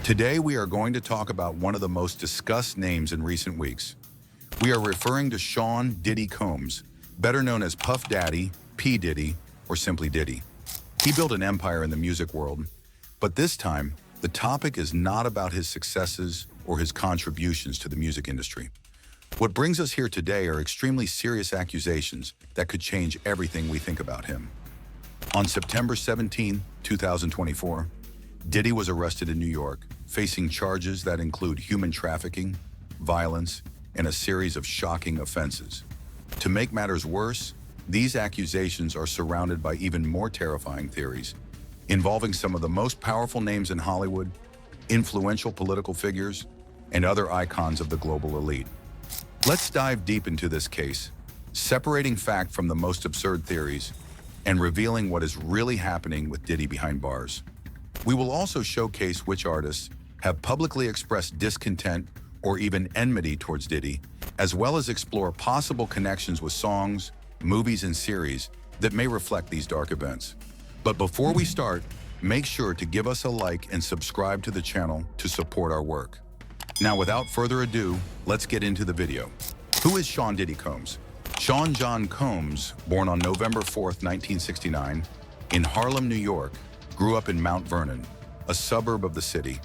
Today, we are going to talk about one of the most discussed names in recent weeks. We are referring to Sean Diddy Combs, better known as Puff Daddy, P. Diddy, or simply Diddy. He built an empire in the music world, but this time, the topic is not about his successes or his contributions to the music industry. What brings us here today are extremely serious accusations that could change everything we think about him. On September 17, 2024, Diddy was arrested in New York, facing charges that include human trafficking, violence, and a series of shocking offenses. To make matters worse, these accusations are surrounded by even more terrifying theories, involving some of the most powerful names in Hollywood, influential political figures, and other icons of the global elite. Let's dive deep into this case, separating fact from the most absurd theories, and revealing what is really happening with Diddy behind bars. We will also showcase which artists have publicly expressed discontent or even enmity towards Diddy, as well as explore possible connections with songs, movies, and series that may reflect these dark events. But before we start, make sure to give us a like and subscribe to the channel to support our work. Now, without further ado, let's get into the video. Who is Sean Diddy Combs? Sean John Combs, born on November 4th, 1969, in Harlem, New York, grew up in Mount Vernon, a suburb of the city.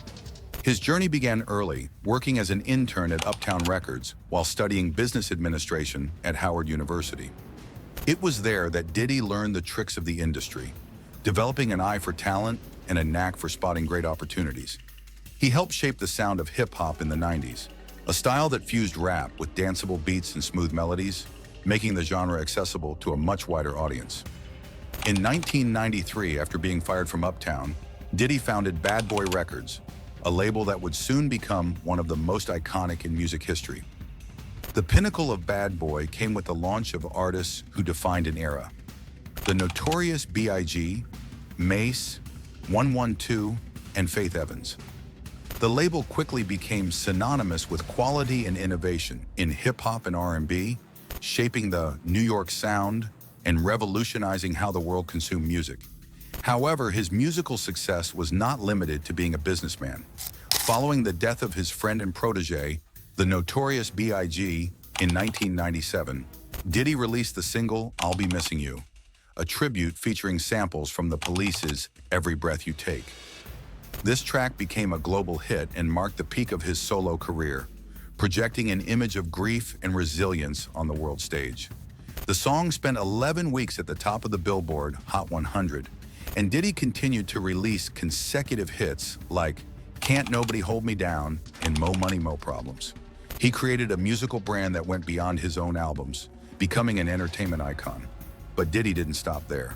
His journey began early, working as an intern at Uptown Records while studying business administration at Howard University. It was there that Diddy learned the tricks of the industry, developing an eye for talent and a knack for spotting great opportunities. He helped shape the sound of hip-hop in the 90s, a style that fused rap with danceable beats and smooth melodies, making the genre accessible to a much wider audience. In 1993, after being fired from Uptown, Diddy founded Bad Boy Records, a label that would soon become one of the most iconic in music history. The pinnacle of Bad Boy came with the launch of artists who defined an era. The Notorious B.I.G., Mace, 112, and Faith Evans. The label quickly became synonymous with quality and innovation in hip-hop and R&B, shaping the New York sound and revolutionizing how the world consumed music. However, his musical success was not limited to being a businessman. Following the death of his friend and protege, the Notorious B.I.G., in 1997, Diddy released the single I'll Be Missing You, a tribute featuring samples from The Police's Every Breath You Take. This track became a global hit and marked the peak of his solo career, projecting an image of grief and resilience on the world stage. The song spent 11 weeks at the top of the Billboard Hot 100, and Diddy continued to release consecutive hits like Can't Nobody Hold Me Down and Mo Money Mo Problems. He created a musical brand that went beyond his own albums, becoming an entertainment icon. But Diddy didn't stop there.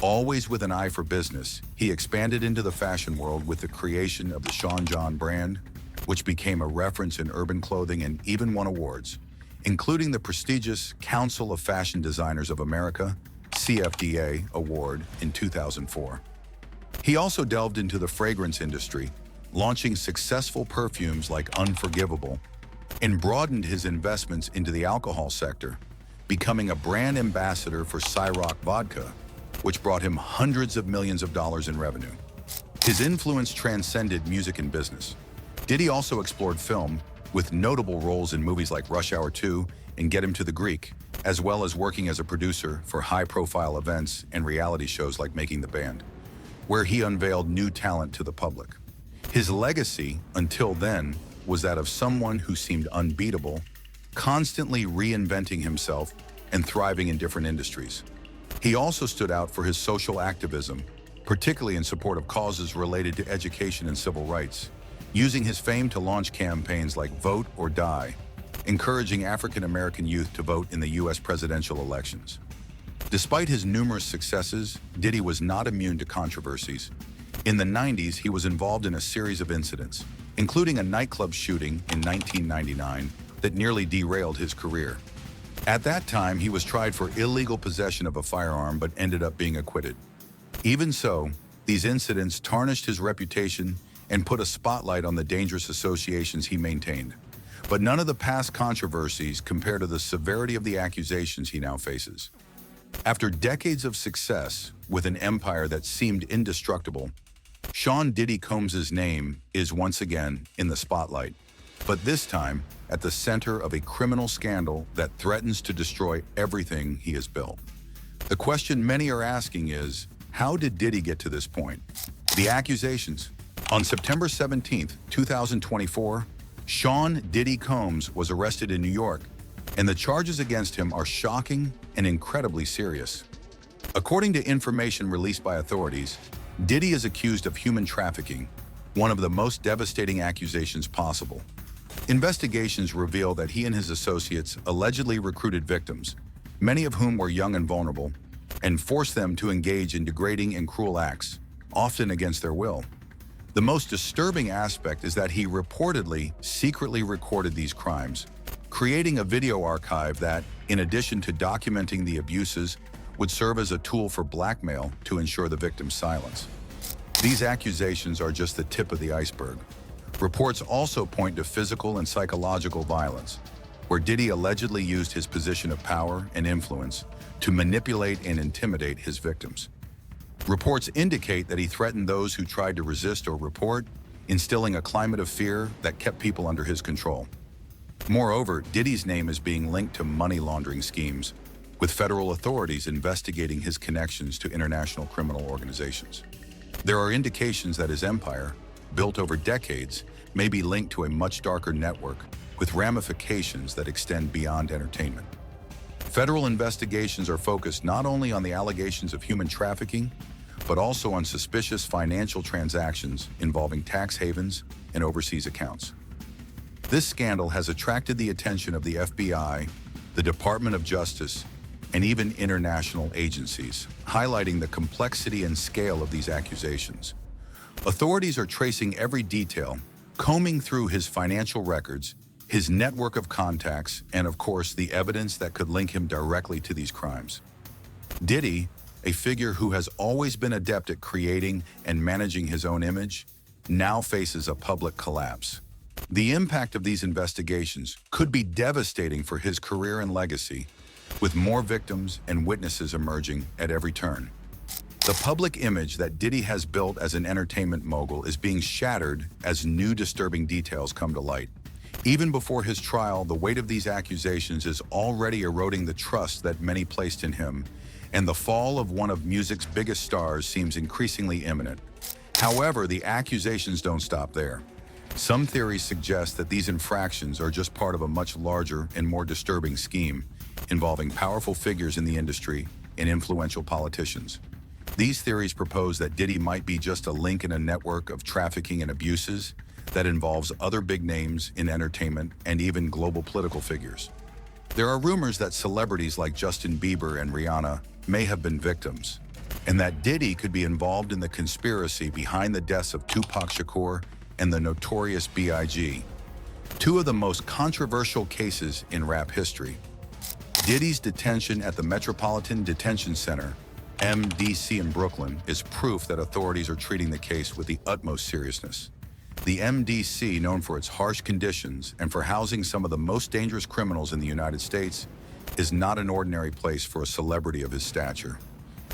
Always with an eye for business, he expanded into the fashion world with the creation of the Sean John brand, which became a reference in urban clothing and even won awards, including the prestigious Council of Fashion Designers of America, CFDA, award in 2004. He also delved into the fragrance industry, launching successful perfumes like Unforgivable, and broadened his investments into the alcohol sector, becoming a brand ambassador for Ciroc Vodka, which brought him hundreds of millions of dollars in revenue. His influence transcended music and business. Diddy also explored film, with notable roles in movies like Rush Hour 2 and Get Him to the Greek, as well as working as a producer for high-profile events and reality shows like Making the Band, where he unveiled new talent to the public. His legacy, until then, was that of someone who seemed unbeatable, constantly reinventing himself and thriving in different industries. He also stood out for his social activism, particularly in support of causes related to education and civil rights, using his fame to launch campaigns like Vote or Die, encouraging African-American youth to vote in the U.S. presidential elections. Despite his numerous successes, Diddy was not immune to controversies. In the 90s, he was involved in a series of incidents, including a nightclub shooting in 1999 that nearly derailed his career. At that time, he was tried for illegal possession of a firearm but ended up being acquitted. Even so, these incidents tarnished his reputation and put a spotlight on the dangerous associations he maintained. But none of the past controversies compare to the severity of the accusations he now faces. After decades of success with an empire that seemed indestructible, Sean Diddy Combs' name is once again in the spotlight, but this time at the center of a criminal scandal that threatens to destroy everything he has built. The question many are asking is, how did Diddy get to this point? The accusations. On September 17, 2024, Sean Diddy Combs was arrested in New York, and the charges against him are shocking and incredibly serious. According to information released by authorities, Diddy is accused of human trafficking, one of the most devastating accusations possible. Investigations reveal that he and his associates allegedly recruited victims, many of whom were young and vulnerable, and forced them to engage in degrading and cruel acts, often against their will. The most disturbing aspect is that he reportedly secretly recorded these crimes, creating a video archive that, in addition to documenting the abuses, would serve as a tool for blackmail to ensure the victim's silence. These accusations are just the tip of the iceberg. Reports also point to physical and psychological violence, where Diddy allegedly used his position of power and influence to manipulate and intimidate his victims. Reports indicate that he threatened those who tried to resist or report, instilling a climate of fear that kept people under his control. Moreover, Diddy's name is being linked to money laundering schemes, with federal authorities investigating his connections to international criminal organizations. There are indications that his empire, built over decades, may be linked to a much darker network with ramifications that extend beyond entertainment. Federal investigations are focused not only on the allegations of human trafficking, but also on suspicious financial transactions involving tax havens and overseas accounts. This scandal has attracted the attention of the FBI, the Department of Justice, and even international agencies, highlighting the complexity and scale of these accusations. Authorities are tracing every detail, combing through his financial records, his network of contacts, and of course, the evidence that could link him directly to these crimes. Diddy, a figure who has always been adept at creating and managing his own image, now faces a public collapse. The impact of these investigations could be devastating for his career and legacy, with more victims and witnesses emerging at every turn. The public image that Diddy has built as an entertainment mogul is being shattered as new disturbing details come to light. Even before his trial, the weight of these accusations is already eroding the trust that many placed in him, and the fall of one of music's biggest stars seems increasingly imminent. However, the accusations don't stop there. Some theories suggest that these infractions are just part of a much larger and more disturbing scheme, involving powerful figures in the industry and influential politicians. These theories propose that Diddy might be just a link in a network of trafficking and abuses that involves other big names in entertainment and even global political figures. There are rumors that celebrities like Justin Bieber and Rihanna may have been victims, and that Diddy could be involved in the conspiracy behind the deaths of Tupac Shakur and the notorious B.I.G., two of the most controversial cases in rap history. Diddy's detention at the Metropolitan Detention Center, MDC in Brooklyn, is proof that authorities are treating the case with the utmost seriousness. The MDC, known for its harsh conditions and for housing some of the most dangerous criminals in the United States, is not an ordinary place for a celebrity of his stature.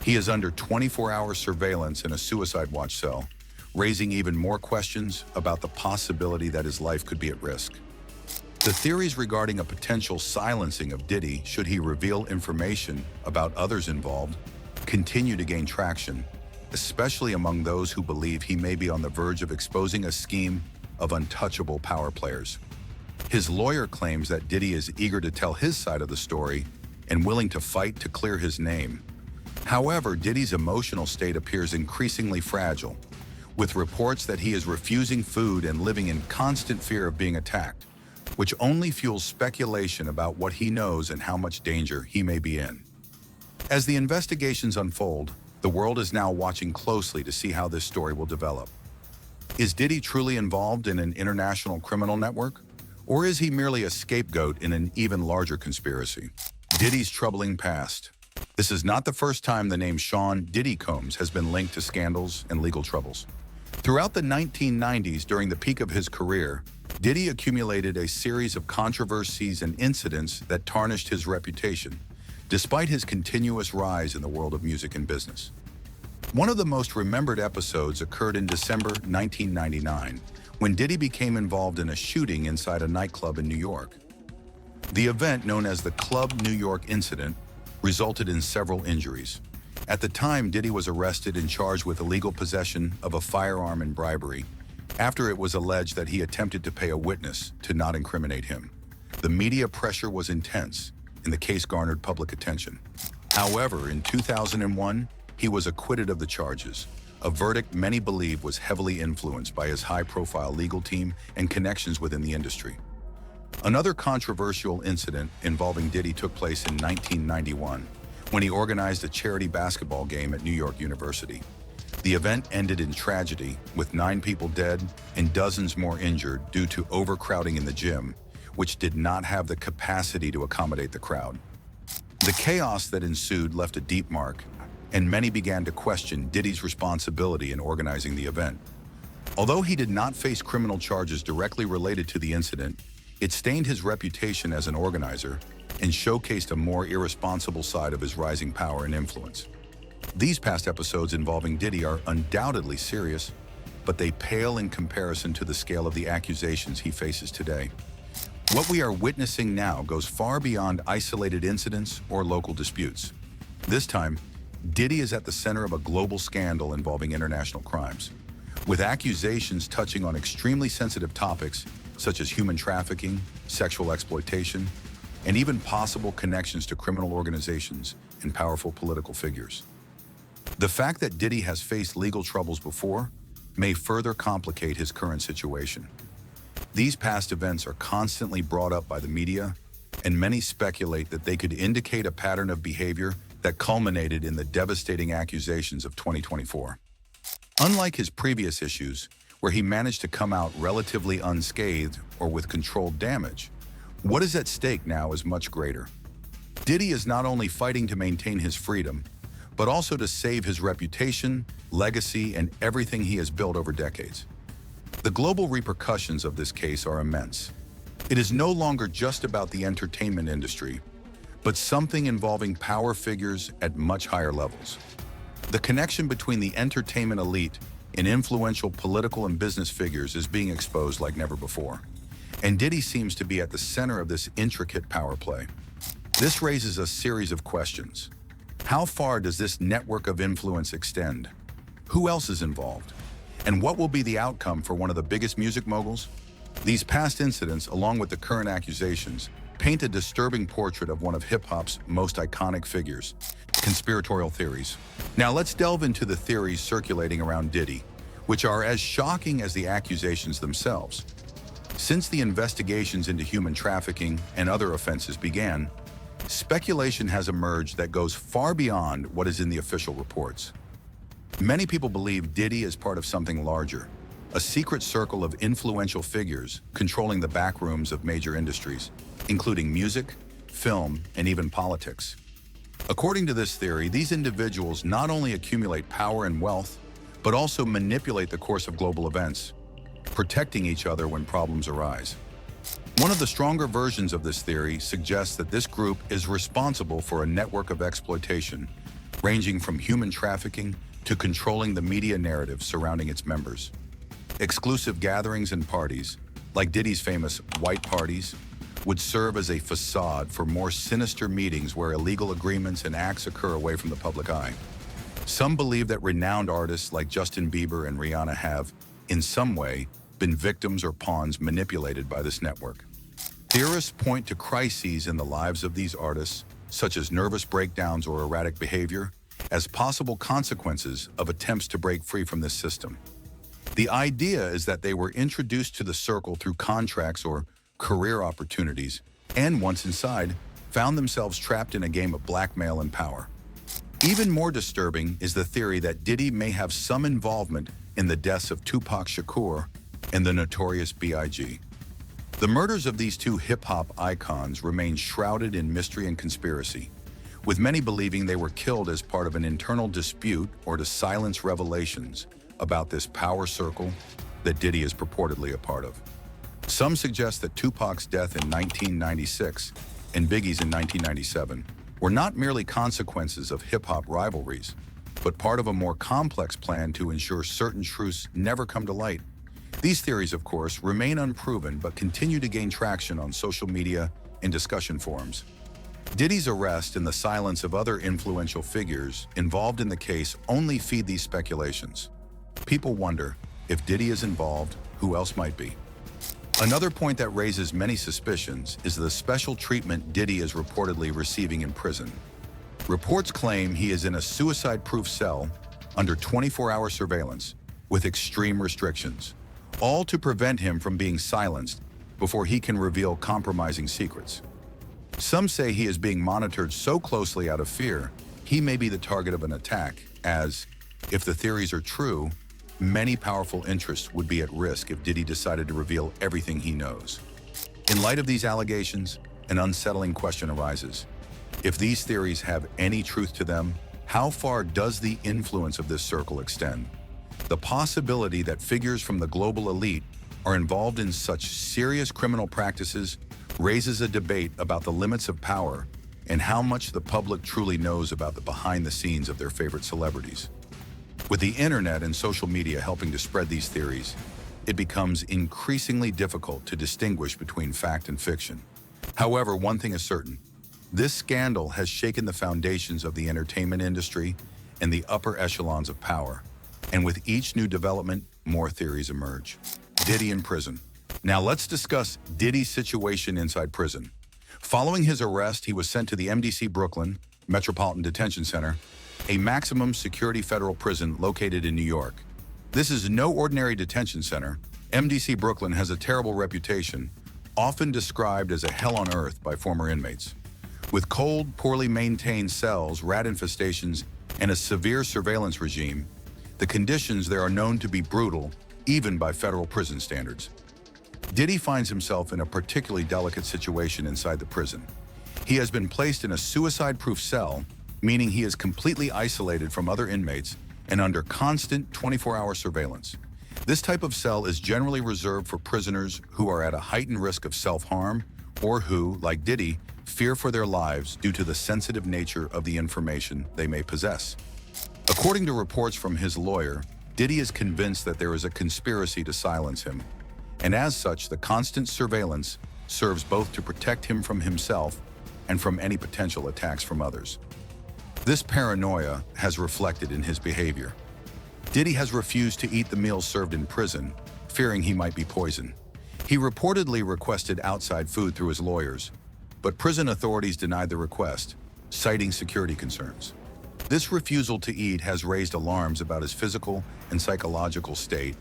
He is under 24-hour surveillance in a suicide watch cell, raising even more questions about the possibility that his life could be at risk. The theories regarding a potential silencing of Diddy should he reveal information about others involved continue to gain traction, especially among those who believe he may be on the verge of exposing a scheme of untouchable power players. His lawyer claims that Diddy is eager to tell his side of the story and willing to fight to clear his name. However, Diddy's emotional state appears increasingly fragile, with reports that he is refusing food and living in constant fear of being attacked, which only fuels speculation about what he knows and how much danger he may be in. As the investigations unfold, the world is now watching closely to see how this story will develop. Is Diddy truly involved in an international criminal network? Or is he merely a scapegoat in an even larger conspiracy? Diddy's troubling past. This is not the first time the name Sean Diddy Combs has been linked to scandals and legal troubles. Throughout the 1990s, during the peak of his career, Diddy accumulated a series of controversies and incidents that tarnished his reputation, despite his continuous rise in the world of music and business. One of the most remembered episodes occurred in December 1999, when Diddy became involved in a shooting inside a nightclub in New York. The event, known as the Club New York incident, resulted in several injuries. At the time, Diddy was arrested and charged with illegal possession of a firearm and bribery, after it was alleged that he attempted to pay a witness to not incriminate him. The media pressure was intense, and the case garnered public attention. However, in 2001, he was acquitted of the charges, a verdict many believe was heavily influenced by his high-profile legal team and connections within the industry. Another controversial incident involving Diddy took place in 1991, when he organized a charity basketball game at New York University. The event ended in tragedy, with 9 people dead and dozens more injured due to overcrowding in the gym, which did not have the capacity to accommodate the crowd. The chaos that ensued left a deep mark, and many began to question Diddy's responsibility in organizing the event. Although he did not face criminal charges directly related to the incident, it stained his reputation as an organizer and showcased a more irresponsible side of his rising power and influence. These past episodes involving Diddy are undoubtedly serious, but they pale in comparison to the scale of the accusations he faces today. What we are witnessing now goes far beyond isolated incidents or local disputes. This time, Diddy is at the center of a global scandal involving international crimes, with accusations touching on extremely sensitive topics such as human trafficking, sexual exploitation, and even possible connections to criminal organizations and powerful political figures. The fact that Diddy has faced legal troubles before may further complicate his current situation. These past events are constantly brought up by the media, and many speculate that they could indicate a pattern of behavior that culminated in the devastating accusations of 2024. Unlike his previous issues, where he managed to come out relatively unscathed or with controlled damage, what is at stake now is much greater. Diddy is not only fighting to maintain his freedom, but also to save his reputation, legacy, and everything he has built over decades. The global repercussions of this case are immense. It is no longer just about the entertainment industry, but something involving power figures at much higher levels. The connection between the entertainment elite and influential political and business figures is being exposed like never before. And Diddy seems to be at the center of this intricate power play. This raises a series of questions. How far does this network of influence extend? Who else is involved? And what will be the outcome for one of the biggest music moguls? These past incidents, along with the current accusations, paint a disturbing portrait of one of hip-hop's most iconic figures, conspiratorial theories. Now let's delve into the theories circulating around Diddy, which are as shocking as the accusations themselves. Since the investigations into human trafficking and other offenses began, speculation has emerged that goes far beyond what is in the official reports. Many people believe Diddy is part of something larger, a secret circle of influential figures controlling the backrooms of major industries, including music, film, and even politics. According to this theory, these individuals not only accumulate power and wealth, but also manipulate the course of global events, protecting each other when problems arise. One of the stronger versions of this theory suggests that this group is responsible for a network of exploitation, ranging from human trafficking to controlling the media narrative surrounding its members. Exclusive gatherings and parties, like Diddy's famous white parties, would serve as a facade for more sinister meetings where illegal agreements and acts occur away from the public eye. Some believe that renowned artists like Justin Bieber and Rihanna have, in some way, been victims or pawns manipulated by this network. Theorists point to crises in the lives of these artists, such as nervous breakdowns or erratic behavior, as possible consequences of attempts to break free from this system. The idea is that they were introduced to the circle through contracts or career opportunities, and once inside, found themselves trapped in a game of blackmail and power. Even more disturbing is the theory that Diddy may have some involvement in the deaths of Tupac Shakur and the notorious B.I.G. The murders of these two hip-hop icons remain shrouded in mystery and conspiracy, with many believing they were killed as part of an internal dispute or to silence revelations about this power circle that Diddy is purportedly a part of. Some suggest that Tupac's death in 1996 and Biggie's in 1997 were not merely consequences of hip-hop rivalries, but part of a more complex plan to ensure certain truths never come to light. These theories, of course, remain unproven but continue to gain traction on social media and discussion forums. Diddy's arrest and the silence of other influential figures involved in the case only feed these speculations. People wonder, if Diddy is involved, who else might be? Another point that raises many suspicions is the special treatment Diddy is reportedly receiving in prison. Reports claim he is in a suicide-proof cell under 24-hour surveillance with extreme restrictions, all to prevent him from being silenced before he can reveal compromising secrets. Some say he is being monitored so closely out of fear, he may be the target of an attack, as, if the theories are true, many powerful interests would be at risk if Diddy decided to reveal everything he knows. In light of these allegations, an unsettling question arises. If these theories have any truth to them, how far does the influence of this circle extend? The possibility that figures from the global elite are involved in such serious criminal practices raises a debate about the limits of power and how much the public truly knows about the behind the scenes of their favorite celebrities. With the internet and social media helping to spread these theories, it becomes increasingly difficult to distinguish between fact and fiction. However, one thing is certain. This scandal has shaken the foundations of the entertainment industry and the upper echelons of power. And with each new development, more theories emerge. Diddy in prison. Now let's discuss Diddy's situation inside prison. Following his arrest, he was sent to the MDC Brooklyn Metropolitan Detention Center, a maximum security federal prison located in New York. This is no ordinary detention center. MDC Brooklyn has a terrible reputation, often described as a hell on earth by former inmates. With cold, poorly maintained cells, rat infestations, and a severe surveillance regime, the conditions there are known to be brutal, even by federal prison standards. Diddy finds himself in a particularly delicate situation inside the prison. He has been placed in a suicide-proof cell, meaning he is completely isolated from other inmates and under constant 24-hour surveillance. This type of cell is generally reserved for prisoners who are at a heightened risk of self-harm or who, like Diddy, fear for their lives due to the sensitive nature of the information they may possess. According to reports from his lawyer, Diddy is convinced that there is a conspiracy to silence him, and as such, the constant surveillance serves both to protect him from himself and from any potential attacks from others. This paranoia has reflected in his behavior. Diddy has refused to eat the meals served in prison, fearing he might be poisoned. He reportedly requested outside food through his lawyers, but prison authorities denied the request, citing security concerns. This refusal to eat has raised alarms about his physical and psychological state,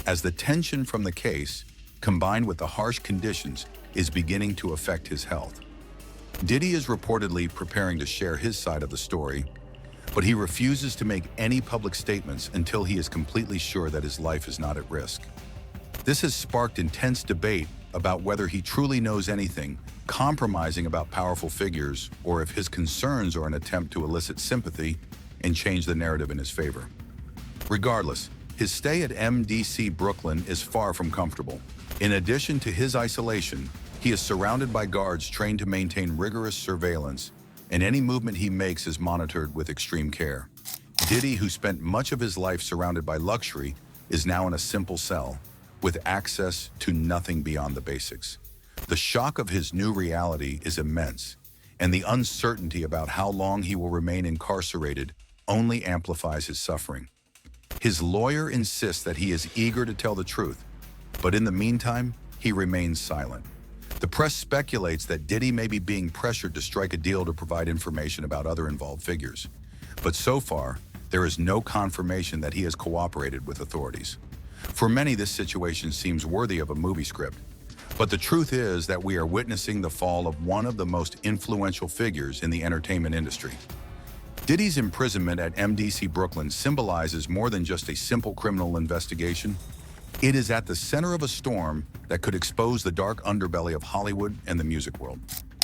as the tension from the case, combined with the harsh conditions, is beginning to affect his health. Diddy is reportedly preparing to share his side of the story, but he refuses to make any public statements until he is completely sure that his life is not at risk. This has sparked intense debate about whether he truly knows anything, compromising about powerful figures, or if his concerns are an attempt to elicit sympathy and change the narrative in his favor. Regardless, his stay at MDC Brooklyn is far from comfortable. In addition to his isolation, he is surrounded by guards trained to maintain rigorous surveillance, and any movement he makes is monitored with extreme care. Diddy, who spent much of his life surrounded by luxury, is now in a simple cell, with access to nothing beyond the basics. The shock of his new reality is immense, and the uncertainty about how long he will remain incarcerated only amplifies his suffering. His lawyer insists that he is eager to tell the truth, but in the meantime, he remains silent. The press speculates that Diddy may be being pressured to strike a deal to provide information about other involved figures. But so far, there is no confirmation that he has cooperated with authorities. For many, this situation seems worthy of a movie script. But the truth is that we are witnessing the fall of one of the most influential figures in the entertainment industry. Diddy's imprisonment at MDC Brooklyn symbolizes more than just a simple criminal investigation. It is at the center of a storm that could expose the dark underbelly of Hollywood and the music world.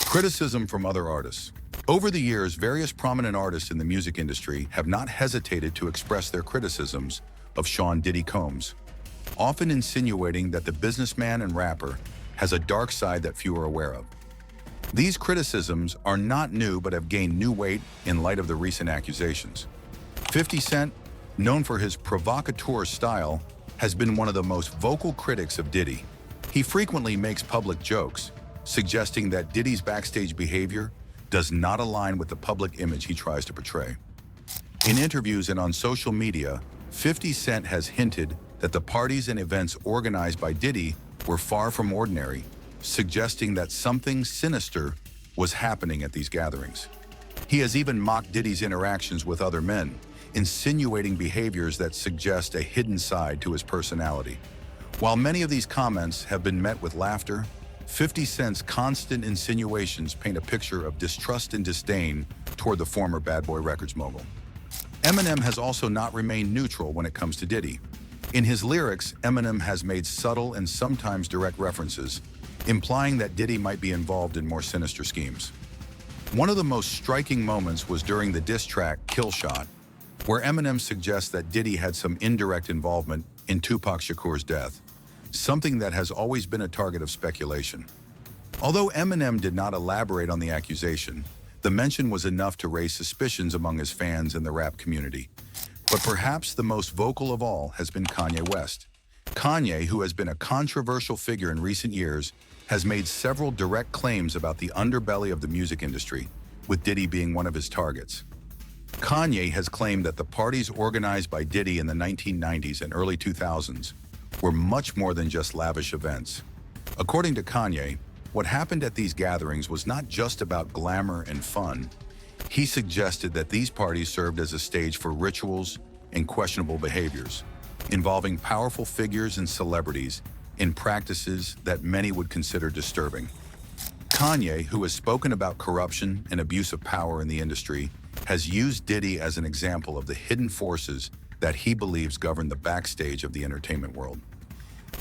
Criticism from other artists. Over the years, various prominent artists in the music industry have not hesitated to express their criticisms of Sean Diddy Combs, often insinuating that the businessman and rapper has a dark side that few are aware of. These criticisms are not new but have gained new weight in light of the recent accusations. 50 Cent, known for his provocateur style, has been one of the most vocal critics of Diddy. He frequently makes public jokes, suggesting that Diddy's backstage behavior does not align with the public image he tries to portray. In interviews and on social media, 50 Cent has hinted that the parties and events organized by Diddy were far from ordinary, suggesting that something sinister was happening at these gatherings. He has even mocked Diddy's interactions with other men, insinuating behaviors that suggest a hidden side to his personality. While many of these comments have been met with laughter, 50 Cent's constant insinuations paint a picture of distrust and disdain toward the former Bad Boy Records mogul. Eminem has also not remained neutral when it comes to Diddy. In his lyrics, Eminem has made subtle and sometimes direct references, implying that Diddy might be involved in more sinister schemes. One of the most striking moments was during the diss track Kill Shot, where Eminem suggests that Diddy had some indirect involvement in Tupac Shakur's death, something that has always been a target of speculation. Although Eminem did not elaborate on the accusation, the mention was enough to raise suspicions among his fans and the rap community. But perhaps the most vocal of all has been Kanye West. Kanye, who has been a controversial figure in recent years, has made several direct claims about the underbelly of the music industry, with Diddy being one of his targets. Kanye has claimed that the parties organized by Diddy in the 1990s and early 2000s were much more than just lavish events. According to Kanye, what happened at these gatherings was not just about glamour and fun. He suggested that these parties served as a stage for rituals and questionable behaviors, involving powerful figures and celebrities in practices that many would consider disturbing. Kanye, who has spoken about corruption and abuse of power in the industry, has used Diddy as an example of the hidden forces that he believes govern the backstage of the entertainment world.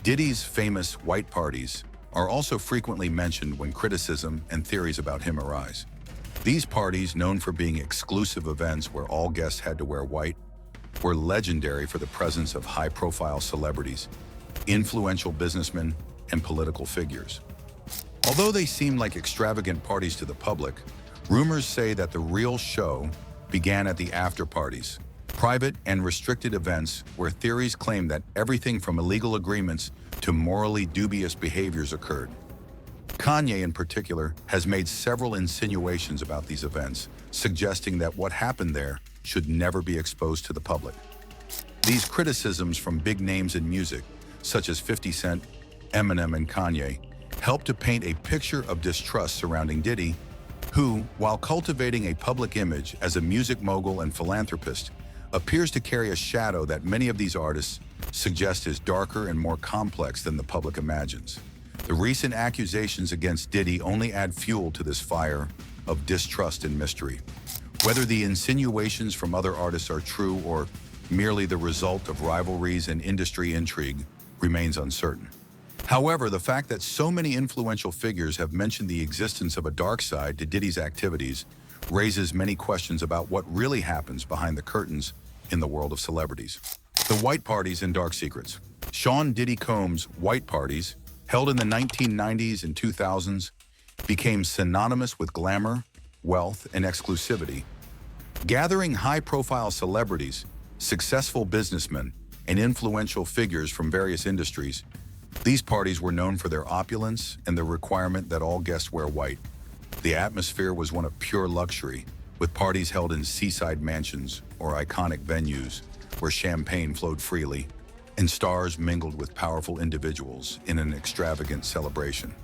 Diddy's famous white parties are also frequently mentioned when criticism and theories about him arise. These parties, known for being exclusive events where all guests had to wear white, were legendary for the presence of high-profile celebrities, influential businessmen, and political figures. Although they seem like extravagant parties to the public, rumors say that the real show began at the after-parties, private and restricted events where theories claim that everything from illegal agreements to morally dubious behaviors occurred. Kanye, in particular, has made several insinuations about these events, suggesting that what happened there should never be exposed to the public. These criticisms from big names in music, such as 50 Cent, Eminem, and Kanye, help to paint a picture of distrust surrounding Diddy, who, while cultivating a public image as a music mogul and philanthropist, appears to carry a shadow that many of these artists suggest is darker and more complex than the public imagines. The recent accusations against Diddy only add fuel to this fire of distrust and mystery. Whether the insinuations from other artists are true or merely the result of rivalries and industry intrigue remains uncertain. However, the fact that so many influential figures have mentioned the existence of a dark side to Diddy's activities raises many questions about what really happens behind the curtains in the world of celebrities. The white parties and dark secrets. Sean Diddy Combs' white parties, held in the 1990s and 2000s, became synonymous with glamour, wealth, and exclusivity. Gathering high-profile celebrities, successful businessmen, and influential figures from various industries, these parties were known for their opulence and the requirement that all guests wear white. The atmosphere was one of pure luxury, with parties held in seaside mansions or iconic venues where champagne flowed freely and stars mingled with powerful individuals in an extravagant celebration.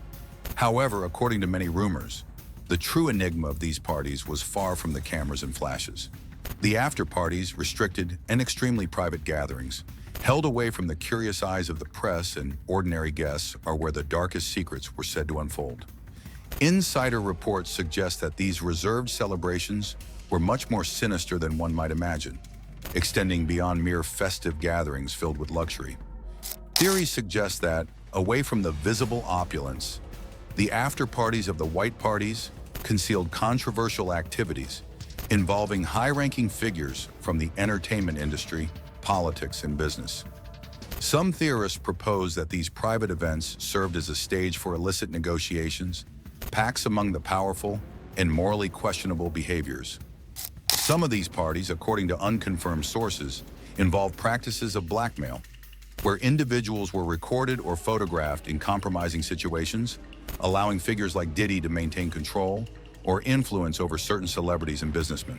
However, according to many rumors, the true enigma of these parties was far from the cameras and flashes. The after-parties, restricted and extremely private gatherings, held away from the curious eyes of the press and ordinary guests, are where the darkest secrets were said to unfold. Insider reports suggest that these reserved celebrations were much more sinister than one might imagine, extending beyond mere festive gatherings filled with luxury. Theories suggest that, away from the visible opulence, the after-parties of the white parties concealed controversial activities involving high-ranking figures from the entertainment industry, politics, and business. Some theorists propose that these private events served as a stage for illicit negotiations, pacts among the powerful, and morally questionable behaviors. Some of these parties, according to unconfirmed sources, involve practices of blackmail, where individuals were recorded or photographed in compromising situations, allowing figures like Diddy to maintain control or influence over certain celebrities and businessmen.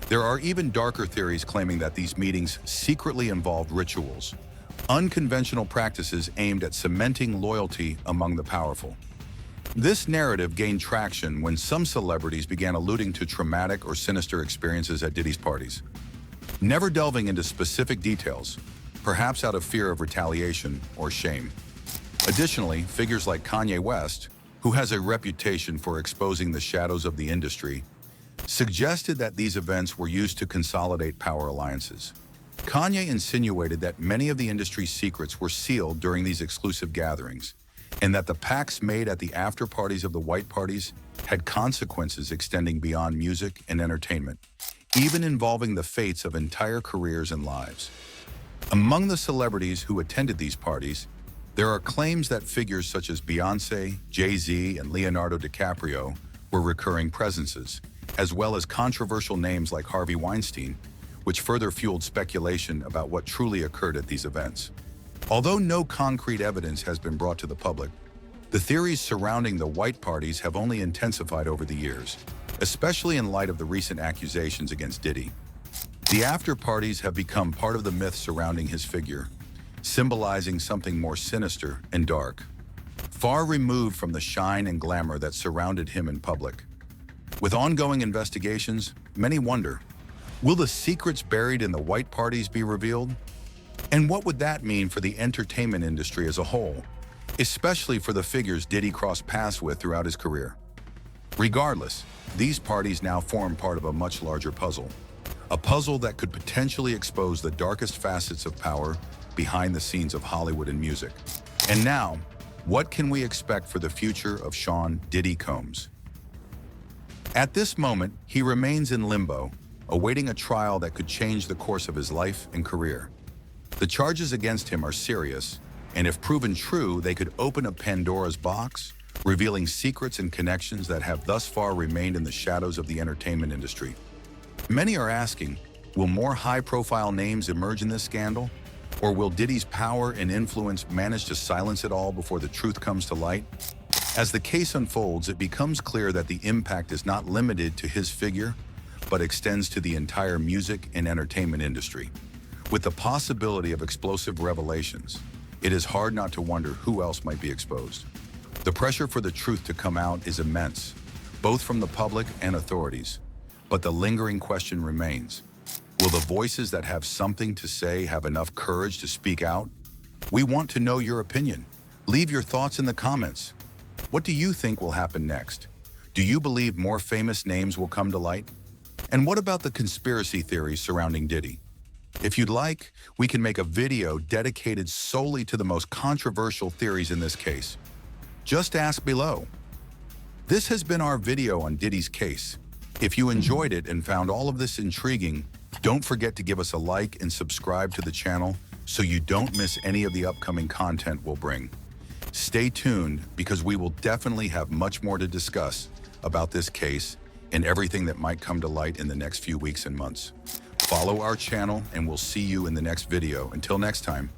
There are even darker theories claiming that these meetings secretly involved rituals, unconventional practices aimed at cementing loyalty among the powerful. This narrative gained traction when some celebrities began alluding to traumatic or sinister experiences at Diddy's parties. Never delving into specific details, perhaps out of fear of retaliation or shame. Additionally, figures like Kanye West, who has a reputation for exposing the shadows of the industry, suggested that these events were used to consolidate power alliances. Kanye insinuated that many of the industry's secrets were sealed during these exclusive gatherings, and that the pacts made at the after-parties of the white parties had consequences extending beyond music and entertainment, even involving the fates of entire careers and lives. Among the celebrities who attended these parties, there are claims that figures such as Beyoncé, Jay-Z, and Leonardo DiCaprio were recurring presences, as well as controversial names like Harvey Weinstein, which further fueled speculation about what truly occurred at these events. Although no concrete evidence has been brought to the public, the theories surrounding the white parties have only intensified over the years, especially in light of the recent accusations against Diddy. The after-parties have become part of the myth surrounding his figure, symbolizing something more sinister and dark, far removed from the shine and glamour that surrounded him in public. With ongoing investigations, many wonder, will the secrets buried in the white parties be revealed? And what would that mean for the entertainment industry as a whole, especially for the figures Diddy crossed paths with throughout his career? Regardless, these parties now form part of a much larger puzzle, a puzzle that could potentially expose the darkest facets of power behind the scenes of Hollywood and music. And now, what can we expect for the future of Sean "Diddy" Combs? At this moment, he remains in limbo, awaiting a trial that could change the course of his life and career. The charges against him are serious, and if proven true, they could open a Pandora's box, revealing secrets and connections that have thus far remained in the shadows of the entertainment industry. Many are asking, will more high-profile names emerge in this scandal? Or will Diddy's power and influence manage to silence it all before the truth comes to light? As the case unfolds, it becomes clear that the impact is not limited to his figure, but extends to the entire music and entertainment industry. With the possibility of explosive revelations, it is hard not to wonder who else might be exposed. The pressure for the truth to come out is immense, both from the public and authorities. But the lingering question remains, will the voices that have something to say have enough courage to speak out? We want to know your opinion. Leave your thoughts in the comments. What do you think will happen next? Do you believe more famous names will come to light? And what about the conspiracy theories surrounding Diddy? If you'd like, we can make a video dedicated solely to the most controversial theories in this case. Just ask below. This has been our video on Diddy's case. If you enjoyed it and found all of this intriguing, don't forget to give us a like and subscribe to the channel so you don't miss any of the upcoming content we'll bring. Stay tuned because we will definitely have much more to discuss about this case and everything that might come to light in the next few weeks and months. Follow our channel and we'll see you in the next video. Until next time.